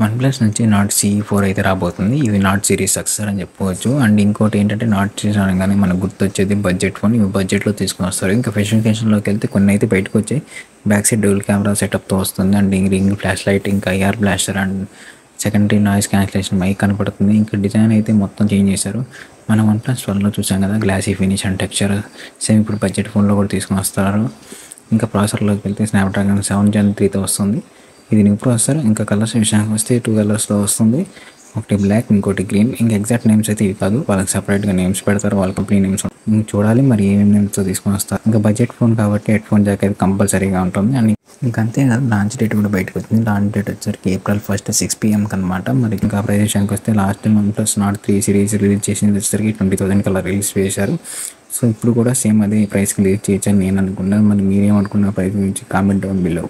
OnePlus నుంచి Nord CE4 అయితే రాబోతుంది. ఇది నార్డ్ సిరీస్ సక్సెసర్ అని చెప్పుకోవచ్చు. అండ్ ఇంకోటి ఏంటంటే నార్డ్ సిరీస్ అనగానే మనకు గుర్తొచ్చేది బడ్జెట్ ఫోన్. ఇవి బడ్జెట్‌లో తీసుకొని వస్తారు. ఇంకా స్పెసిఫికేషన్‌లోకి వెళ్తే కొన్ని అయితే బయటకు వచ్చాయి. బ్యాక్ సైడ్ డ్యూయల్ కెమెరా సెటప్‌తో వస్తుంది. అండ్ రింగ్ ఫ్లాష్ లైట్, ఇంకా IR blaster and secondary noise cancellation mic కనపడుతుంది. ఇంకా డిజైన్ అయితే మొత్తం చేంజ్ చేశారు. మనం వన్‌ప్లస్ 12లో చూసాం కదా, glossy finish and texture same ఇప్పుడు బడ్జెట్ ఫోన్లో కూడా తీసుకొని వస్తారు. ఇంకా ప్రాసెసర్లోకి వెళ్తే స్నాప్డ్రాగన్ 7 Gen 3తో వస్తుంది. ఇది న్యూ ప్రాసెసర్. ఇంకా కలర్స్ విషయానికి వస్తే 2 కలర్స్లో వస్తుంది. ఒకటి బ్లాక్, ఇంకోటి గ్రీన్. ఇంకా ఎగ్జాక్ట్ నేమ్స్ అయితే ఇవి కాదు, వాళ్ళకి సపరేట్గా నేమ్స్ పెడతారు, వాళ్ళ కంపెనీ నేమ్స్. చూడాలి మరి ఏమేమి నేమ్స్తో తీసుకొని వస్తారు. ఇంకా బడ్జెట్ ఫోన్ కాబట్టి హెడ్ ఫోన్ జాక్ అయితే కంపల్సరీగా ఉంటుంది. అండ్ ఇంకా అంతే కాదు, లాంచ్ డేట్ కూడా బయటకు వచ్చింది. లాంచ్ డేట్ వచ్చేసరికి April 1 6 PM అనమాట. మరి ఇంకా ప్రైస్ విషయానికి వస్తే last time OnePlus Nord 3 series release చేసింది వచ్చేసరికి 20,000 కల్లా రిలీజ్ చేశారు. సో ఇప్పుడు కూడా సేమ్ అదే ప్రైస్కి రిలీజ్ చేయొచ్చని నేను అనుకున్నాను. మరి మీరేమనుకున్న ప్రైస్ గురించి కామెంట్ డౌన్ బిలో.